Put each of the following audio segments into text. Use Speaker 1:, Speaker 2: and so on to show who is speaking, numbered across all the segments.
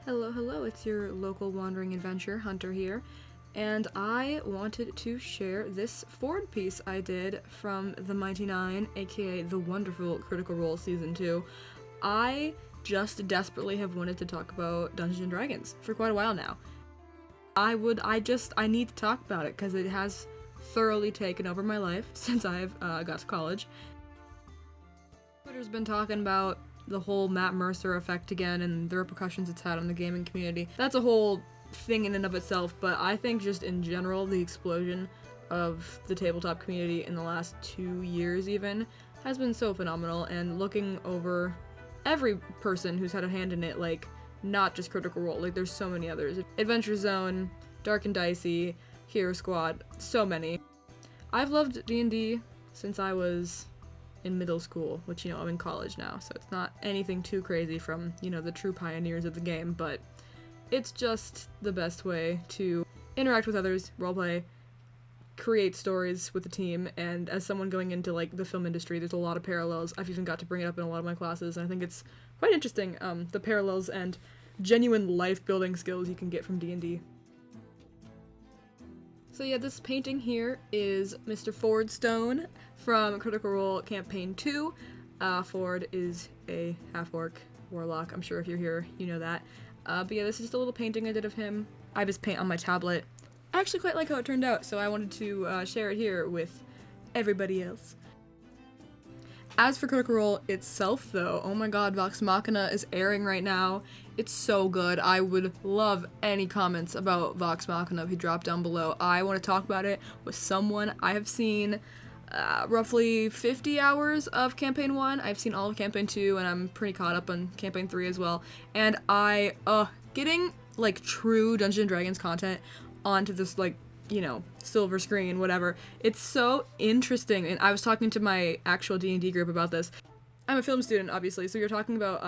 Speaker 1: Hello, hello, it's your local wandering adventure, Hunter here, and I wanted to share this Fjord piece I did from the Mighty Nein, aka the wonderful Critical Role Season 2. I just desperately have wanted to talk about Dungeons & Dragons for quite a while now. I need to talk about it because it has thoroughly taken over my life since I've got to college. Twitter's been talking about the whole Matt Mercer effect again and the repercussions it's had on the gaming community. That's a whole thing in and of itself, but I think just in general, the explosion of the tabletop community in the last 2 years even has been so phenomenal, and looking over every person who's had a hand in it, like, not just Critical Role, like there's so many others. Adventure Zone, Dark and Dicey, Hero Squad, so many. I've loved D&D since I was in middle school, which, I'm in college now, so it's not anything too crazy from, the true pioneers of the game, but it's just the best way to interact with others, roleplay, create stories with the team, and as someone going into, the film industry, there's a lot of parallels. I've even got to bring it up in a lot of my classes, and I think it's quite interesting, the parallels and genuine life-building skills you can get from D&D. So yeah, this painting here is Mr. Fjord Stone from Critical Role Campaign 2. Fjord is a half-orc warlock. I'm sure if you're here, you know that. But yeah, this is just a little painting I did of him. I have his paint on my tablet. I actually quite like how it turned out, so I wanted to share it here with everybody else. As for Critical Role itself, though, oh my god, Vox Machina is airing right now. It's so good. I would love any comments about Vox Machina if you drop down below. I want to talk about it with someone. I have seen roughly 50 hours of Campaign 1. I've seen all of Campaign 2, and I'm pretty caught up on Campaign 3 as well. And getting, true Dungeons & Dragons content onto this, silver screen, whatever. It's so interesting, and I was talking to my actual D&D group about this. I'm a film student, obviously, so you're talking about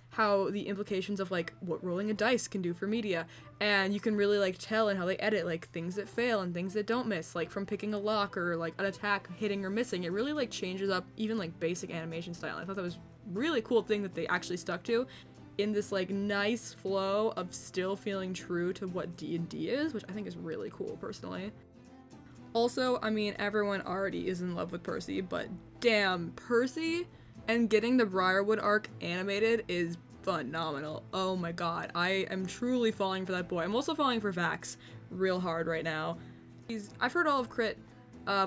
Speaker 1: how the implications of, what rolling a dice can do for media, and you can really, tell in how they edit, things that fail and things that don't miss, from picking a lock or, an attack hitting or missing. It really, changes up even, basic animation style. I thought that was a really cool thing that they actually stuck to in this, nice flow of still feeling true to what D&D is, which I think is really cool, personally. Also, everyone already is in love with Percy, but damn, Percy and getting the Briarwood arc animated is phenomenal. Oh my god, I am truly falling for that boy. I'm also falling for Vax real hard right now. I've heard all of Crit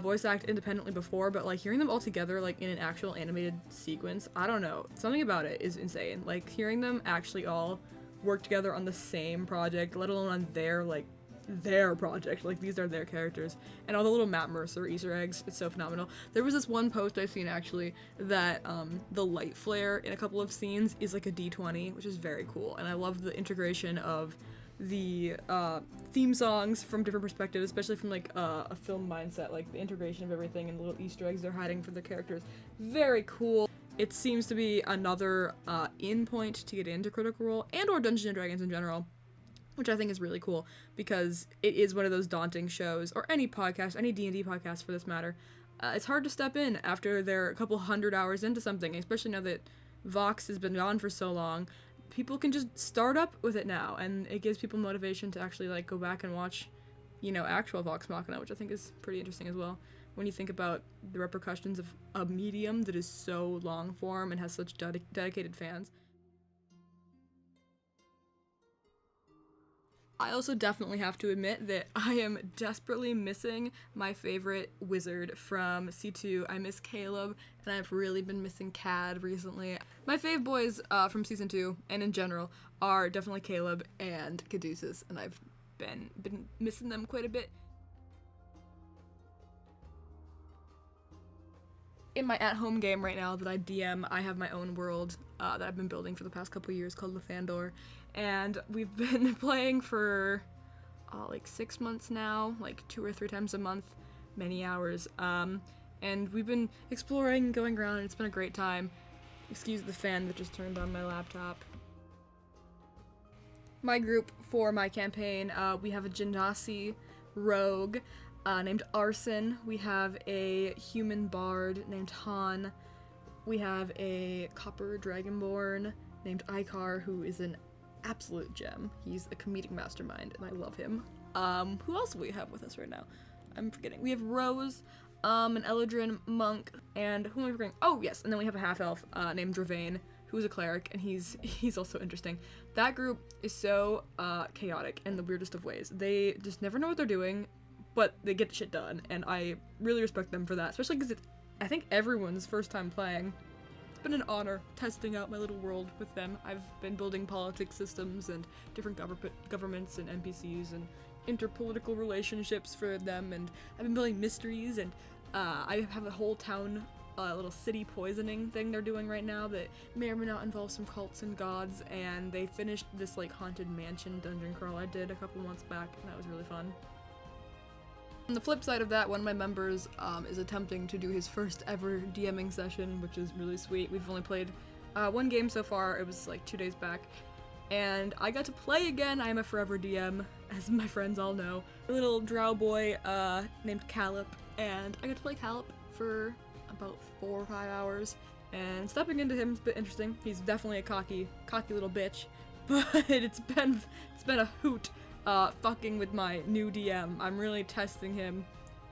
Speaker 1: voice act independently before, but hearing them all together in an actual animated sequence, I don't know, something about it is insane. Hearing them actually all work together on the same project, let alone on their project, these are their characters, and all the little Matt Mercer Easter eggs, it's so phenomenal. There was this one post I've seen actually that the light flare in a couple of scenes is a D20, which is very cool, and I love the integration of the theme songs from different perspectives, especially from a film mindset, the integration of everything and the little Easter eggs they're hiding for their characters. Very cool. It seems to be another in point to get into Critical Role and or Dungeons & Dragons in general, which I think is really cool, because it is one of those daunting shows, or any podcast, any D&D podcast for this matter. It's hard to step in after they're a couple hundred hours into something, especially now that Vox has been gone for so long. People can just start up with it now, and it gives people motivation to actually go back and watch, actual Vox Machina, which I think is pretty interesting as well, when you think about the repercussions of a medium that is so long form and has such dedicated fans. I also definitely have to admit that I am desperately missing my favorite wizard from C2. I miss Caleb, and I've really been missing Cad recently. My fave boys from Season 2, and in general, are definitely Caleb and Caduceus, and I've been missing them quite a bit. In my at-home game right now that I DM, I have my own world that I've been building for the past couple years called the Fandor, and we've been playing for 6 months now, 2 or 3 times a month, many hours, and we've been exploring and going around, and it's been a great time. Excuse the fan that just turned on my laptop. My group for my campaign, we have a Genasi rogue named Arson. We have a human bard named Han. We have a copper dragonborn named Icar, who is an absolute gem. He's a comedic mastermind, and I love him. Who else do we have with us right now? I'm forgetting. We have Rose, an Eladrin monk, and who am I forgetting? Oh, yes, and then we have a half-elf named Dravane, who's a cleric, and he's also interesting. That group is so chaotic in the weirdest of ways. They just never know what they're doing, but they get shit done, and I really respect them for that, especially because it's, I think, everyone's first time playing. It's been an honor testing out my little world with them. I've been building politics systems and different governments and NPCs and interpolitical relationships for them, and I've been building mysteries, and I have a whole town, little city poisoning thing they're doing right now that may or may not involve some cults and gods, and they finished this like haunted mansion dungeon crawl I did a couple months back, and that was really fun. On the flip side of that, one of my members is attempting to do his first ever DMing session, which is really sweet. We've only played one game so far. It was like 2 days back, and I got to play again. I am a forever DM, as my friends all know. A little drow boy named Calip, and I got to play Calip for about 4 or 5 hours, and stepping into him is a bit interesting. He's definitely a cocky little bitch, but it's been a hoot. Fucking with my new DM. I'm really testing him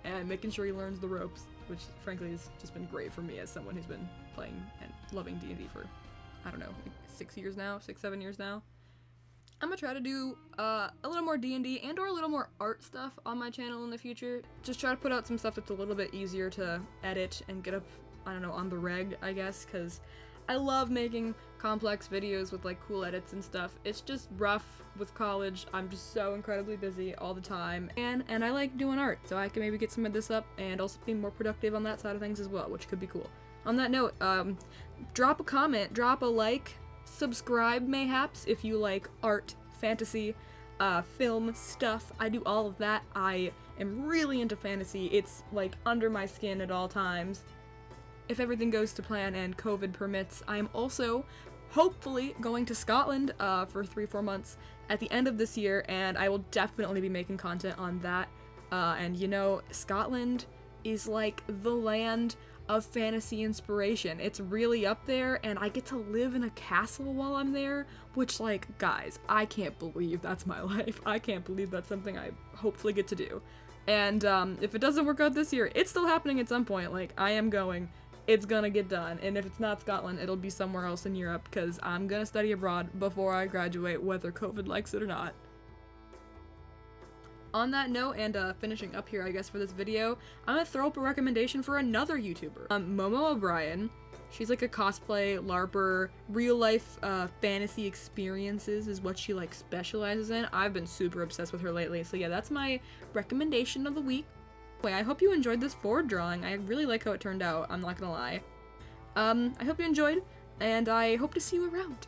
Speaker 1: and making sure he learns the ropes, which frankly has just been great for me as someone who's been playing and loving D&D for, I don't know, like 6 years now, 7 years now. I'm gonna try to do a little more D&D and or a little more art stuff on my channel in the future. Just try to put out some stuff that's a little bit easier to edit and get up, I don't know, on the reg, I guess, because I love making complex videos with like cool edits and stuff. It's just rough with college. I'm just so incredibly busy all the time, and I like doing art, so I can maybe get some of this up and also be more productive on that side of things as well, which could be cool. On that note, drop a comment, drop a like, subscribe mayhaps if you like art, fantasy, film stuff. I do all of that. I am really into fantasy. It's like under my skin at all times. If everything goes to plan and COVID permits, I am also hopefully going to Scotland for 3-4 months at the end of this year, and I will definitely be making content on that. And you know, Scotland is like the land of fantasy inspiration. It's really up there, and I get to live in a castle while I'm there, which, like, guys, I can't believe that's my life. I can't believe that's something I hopefully get to do. And if it doesn't work out this year, it's still happening at some point. Like, I am going. It's gonna get done, and if it's not Scotland, it'll be somewhere else in Europe, because I'm gonna study abroad before I graduate, whether COVID likes it or not. On that note, and finishing up here, I guess, for this video, I'm gonna throw up a recommendation for another YouTuber. Momo O'Brien. She's like a cosplay, LARPer, real-life fantasy experiences is what she like specializes in. I've been super obsessed with her lately, so yeah, that's my recommendation of the week. I hope you enjoyed this Fjord drawing. I really like how it turned out, I'm not gonna lie. I hope you enjoyed, and I hope to see you around.